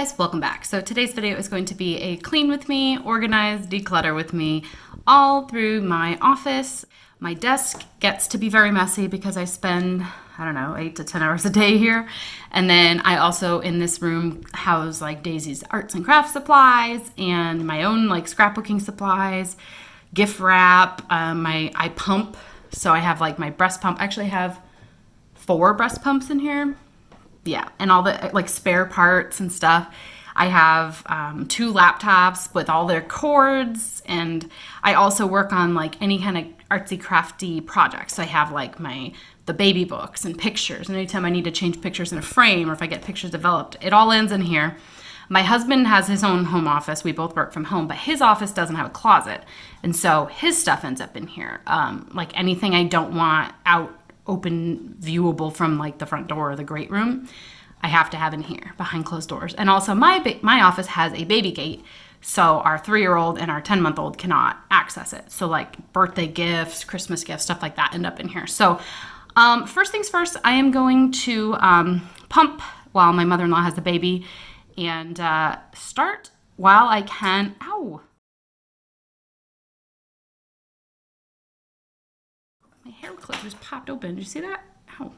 guys, welcome back. So today's video is going to be a clean with me, organize, declutter with me, all through my office. My desk gets to be very messy because I spend, I don't know, 8 to 10 hours a day here. And then I also in this room house like Daisy's arts and crafts supplies and my own like scrapbooking supplies, gift wrap, I pump. So I have like my breast pump. I actually have 4 breast pumps in here. Yeah, and all the like spare parts and stuff. I have 2 laptops with all their cords, and I also work on like any kind of artsy crafty projects. So I have like the baby books and pictures, and anytime I need to change pictures in a frame or if I get pictures developed, it all ends in here. My husband has his own home office. We both work from home, but his office doesn't have a closet, and so his stuff ends up in here. Like anything I don't want out open viewable from like the front door or the great room, I have to have in here behind closed doors. And also my office has a baby gate, so our 3-year-old and our 10-month-old cannot access it. So like birthday gifts, Christmas gifts, stuff like that end up in here. So first things first, I am going to pump while my mother-in-law has the baby and start while I can. Ow! My hair clip just popped open. Did you see that? Ow.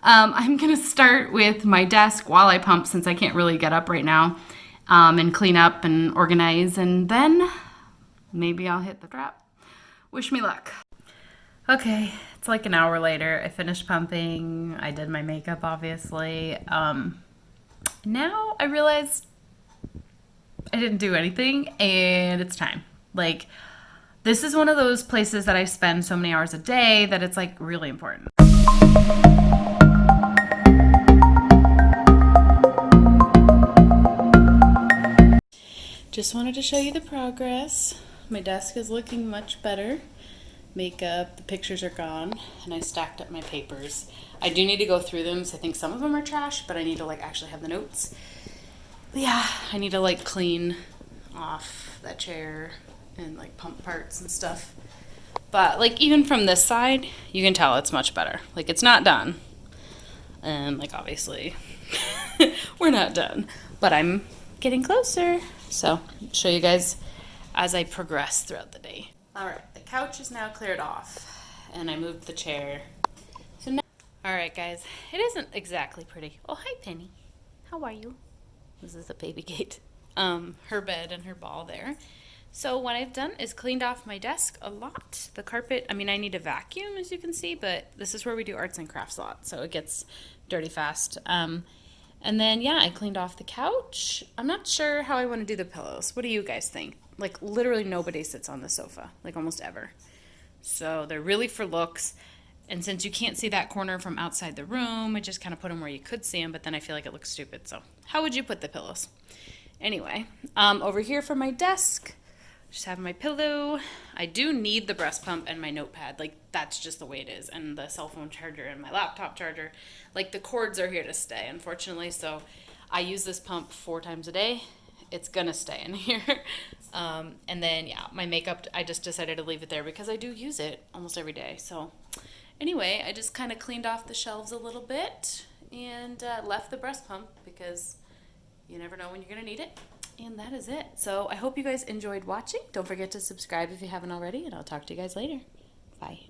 I'm going to start with my desk while I pump since I can't really get up right now, and clean up and organize, and then maybe I'll hit the trap. Wish me luck. Okay, it's like an hour later. I finished pumping. I did my makeup, obviously. Now I realized I didn't do anything, and it's time. Like, this is one of those places that I spend so many hours a day that it's like really important. Just wanted to show you the progress. My desk is looking much better. Makeup, the pictures are gone, and I stacked up my papers. I do need to go through them, so I think some of them are trash, but I need to like actually have the notes. But yeah, I need to like clean off that chair and like pump parts and stuff. But like even from this side, you can tell it's much better. Like it's not done. And like obviously we're not done, but I'm getting closer. So I'll show you guys as I progress throughout the day. All right, the couch is now cleared off and I moved the chair. So now, all right guys, it isn't exactly pretty. Oh, hi Penny. How are you? This is the baby gate. Her bed and her ball there. So what I've done is cleaned off my desk a lot. The carpet, I mean, I need a vacuum as you can see, but this is where we do arts and crafts a lot, so it gets dirty fast. And then, yeah, I cleaned off the couch. I'm not sure how I want to do the pillows. What do you guys think? Like, literally nobody sits on the sofa, like almost ever. So they're really for looks. And since you can't see that corner from outside the room, I just kind of put them where you could see them, but then I feel like it looks stupid. So how would you put the pillows? Anyway, over here for my desk, just have my pillow. I do need the breast pump and my notepad. Like, that's just the way it is. And the cell phone charger and my laptop charger. Like, the cords are here to stay, unfortunately. So I use this pump 4 times a day. It's gonna stay in here. And then, yeah, my makeup, I just decided to leave it there because I do use it almost every day. So anyway, I just kind of cleaned off the shelves a little bit and left the breast pump because you never know when you're gonna need it. And that is it. So I hope you guys enjoyed watching. Don't forget to subscribe if you haven't already, and I'll talk to you guys later. Bye.